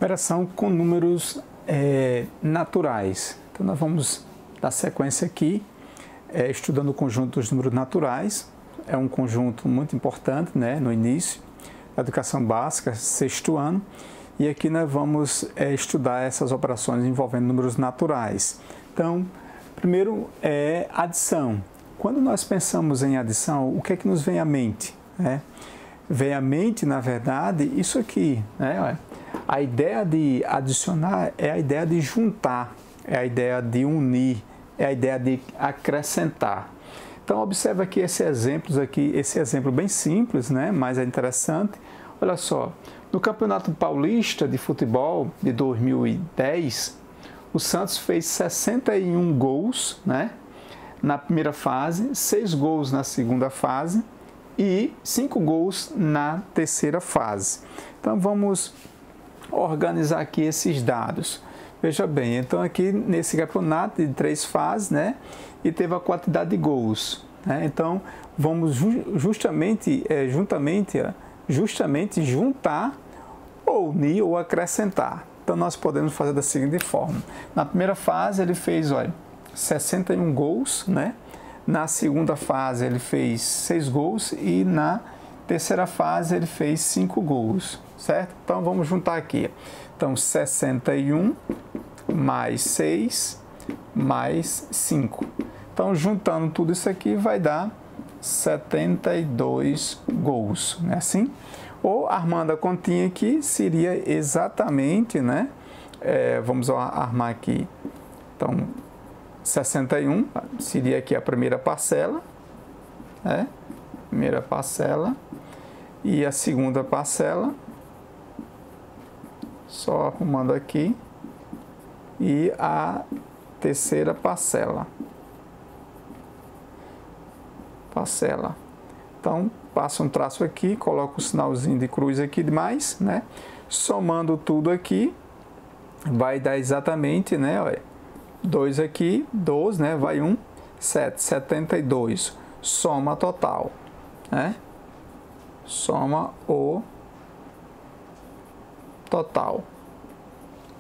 Operação com números naturais. Então, nós vamos dar sequência aqui, estudando o conjunto dos números naturais. É um conjunto muito importante, né, no início da educação básica, sexto ano. E aqui nós vamos estudar essas operações envolvendo números naturais. Então, primeiro é adição. Quando nós pensamos em adição, o que é que nos vem à mente? Vem à mente, na verdade, isso aqui, né? A ideia de adicionar é a ideia de juntar, é a ideia de unir, é a ideia de acrescentar. Então, observa aqui esse exemplo bem simples, né? Mas é interessante. Olha só, no Campeonato Paulista de Futebol de 2010, o Santos fez 61 gols, né? Na primeira fase, 6 gols na segunda fase e 5 gols na terceira fase. Então, vamos organizar aqui esses dados. Veja bem, então aqui nesse campeonato de 3 fases, né, e teve a quantidade de gols, né? Então vamos justamente juntar, ou unir ou acrescentar. Então nós podemos fazer da seguinte forma: na primeira fase ele fez, olha, 61 gols, né? Na segunda fase ele fez 6 gols e na terceira fase ele fez 5 gols, certo? Então vamos juntar aqui. Então 61 mais 6 mais 5. Então juntando tudo isso aqui vai dar 72 gols, não é assim? Ou armando a continha aqui seria exatamente, né? Vamos armar aqui. Então 61 seria aqui a primeira parcela, né? Primeira parcela. E a segunda parcela, só arrumando aqui, e a terceira parcela. Então, passa um traço aqui, coloca o sinalzinho de cruz aqui de mais, né? Somando tudo aqui, vai dar exatamente, né? Olha, 2 aqui, 12, né? Vai 1, 7, 72. Soma total, né? Soma o total.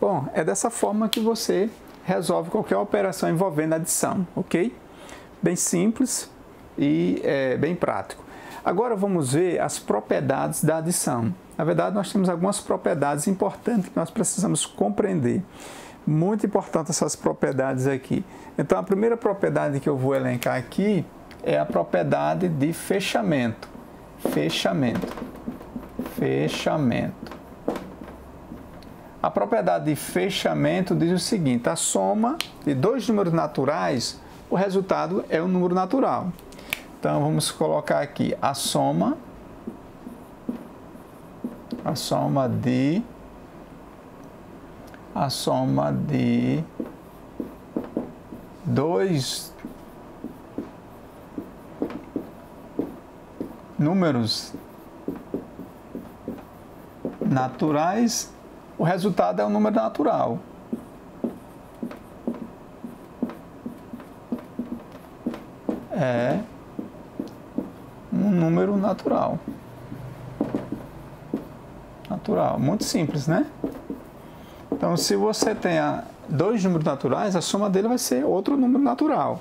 Bom, é dessa forma que você resolve qualquer operação envolvendo adição, ok? Bem simples e bem prático. Agora vamos ver as propriedades da adição. Na verdade, nós temos algumas propriedades importantes que nós precisamos compreender. Muito importante essas propriedades aqui. Então, a primeira propriedade que eu vou elencar aqui é a propriedade de fechamento. A propriedade de fechamento diz o seguinte: a soma de dois números naturais, o resultado é um número natural. Então vamos colocar aqui a soma de dois números naturais, o resultado é um número natural. É um número natural. Muito simples, né? Então, se você tem dois números naturais, a soma dele vai ser outro número natural.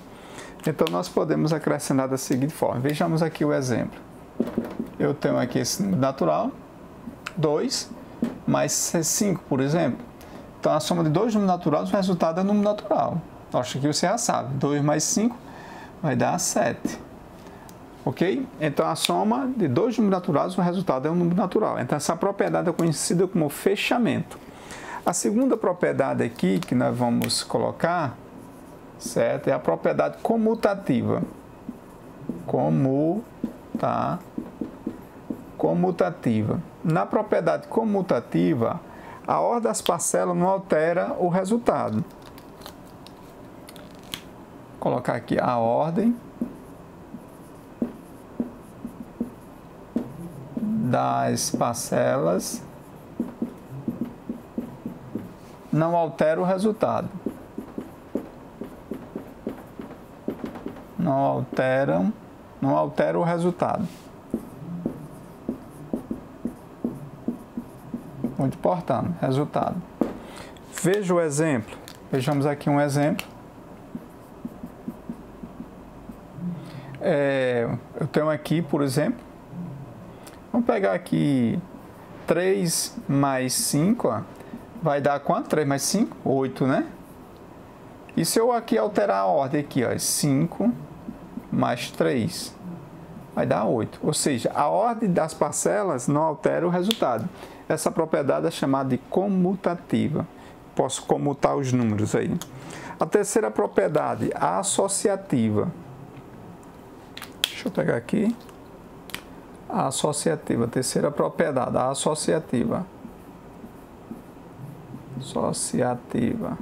Então, nós podemos acrescentar da seguinte forma. Vejamos aqui o exemplo. Eu tenho aqui esse número natural, 2 mais 5, por exemplo. Então, a soma de dois números naturais, o resultado é um número natural. Acho que você já sabe. 2 mais 5 vai dar 7. Ok? Então, a soma de dois números naturais, o resultado é um número natural. Então, essa propriedade é conhecida como fechamento. A segunda propriedade aqui que nós vamos colocar, certo? É a propriedade comutativa. Comutativa. Na propriedade comutativa, a ordem das parcelas não altera o resultado. Vou colocar aqui a ordem das parcelas não altera o resultado. Não altera o resultado. multiplicando, resultado. Veja o exemplo. Vejamos aqui um exemplo. Eu tenho aqui, por exemplo, vamos pegar aqui 3 mais 5, ó, vai dar quanto? 3 mais 5? 8, né? E se eu aqui alterar a ordem aqui, ó, 5 mais 3, vai dar 8. Ou seja, a ordem das parcelas não altera o resultado. Essa propriedade é chamada de comutativa. Posso comutar os números aí. A terceira propriedade, a associativa. Deixa eu pegar aqui. A associativa, a terceira propriedade, a associativa. Associativa.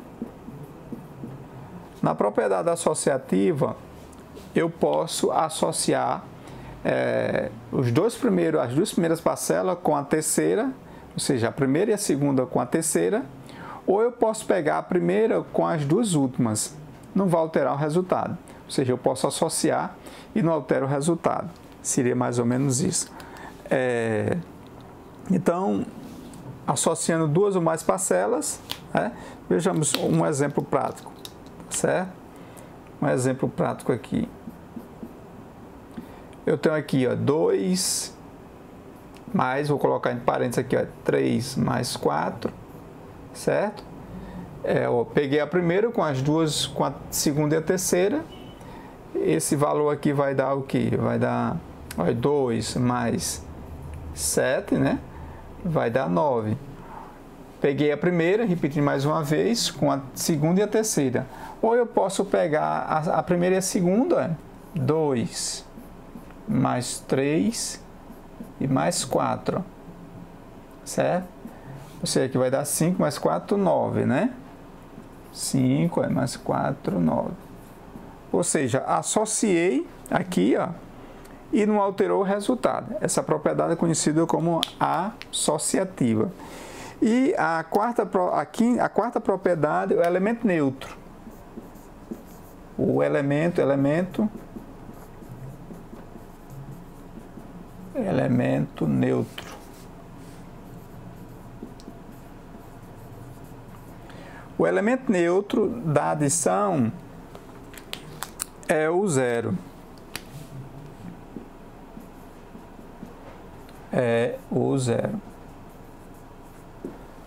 Na propriedade associativa, eu posso associar as duas primeiras parcelas com a terceira, ou seja, a primeira e a segunda com a terceira, ou eu posso pegar a primeira com as duas últimas. Não vai alterar o resultado. Ou seja, eu posso associar e não altera o resultado. Seria mais ou menos isso. Então, associando duas ou mais parcelas, vejamos um exemplo prático, certo? Um exemplo prático aqui. Eu tenho aqui, ó, 2 mais, vou colocar em parênteses aqui, ó, 3 mais 4, certo? Eu peguei a primeira com as duas, com a segunda e a terceira. Esse valor aqui vai dar o quê? Vai dar 2 mais 7, né? Vai dar 9. Peguei a primeira, repeti mais uma vez, com a segunda e a terceira. Ou eu posso pegar a primeira e a segunda, 2 mais 3 e mais 4, certo? Ou seja, que vai dar 5 mais 4, 9, né? 5 mais 4, 9. Ou seja, associei aqui, ó, e não alterou o resultado. Essa propriedade é conhecida como associativa. E a quarta propriedade é o elemento neutro. O elemento neutro. O elemento neutro da adição é o zero. É o zero.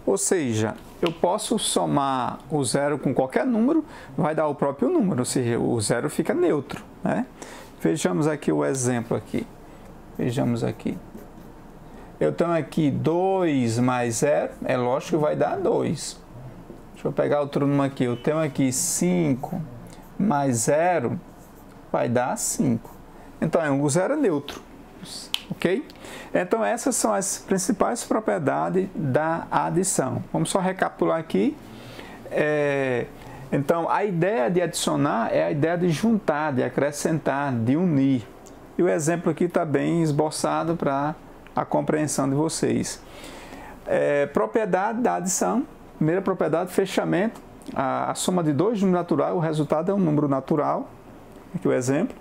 Ou seja, eu posso somar o zero com qualquer número, vai dar o próprio número, ou seja, o zero fica neutro, né? Vejamos aqui o exemplo aqui. Vejamos aqui. Eu tenho aqui 2 mais 0, é lógico que vai dar 2. Deixa eu pegar outro número aqui. Eu tenho aqui 5 mais 0, vai dar 5. Então, o zero é neutro, ok? Então, essas são as principais propriedades da adição. Vamos só recapitular aqui. Então, a ideia de adicionar é a ideia de juntar, de acrescentar, de unir. E o exemplo aqui está bem esboçado para a compreensão de vocês. Propriedade da adição. Primeira propriedade, fechamento. A soma de dois números naturais, o resultado é um número natural. Aqui o exemplo.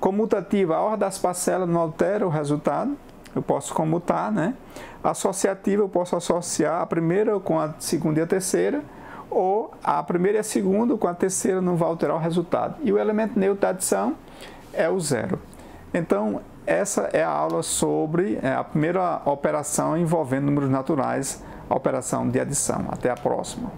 Comutativa, a ordem das parcelas não altera o resultado. Eu posso comutar, né? Associativa, eu posso associar a primeira com a segunda e a terceira, ou a primeira e a segunda com a terceira não vai alterar o resultado. E o elemento neutro da adição é o zero. Então, essa é a aula sobre a primeira operação envolvendo números naturais, a operação de adição. Até a próxima.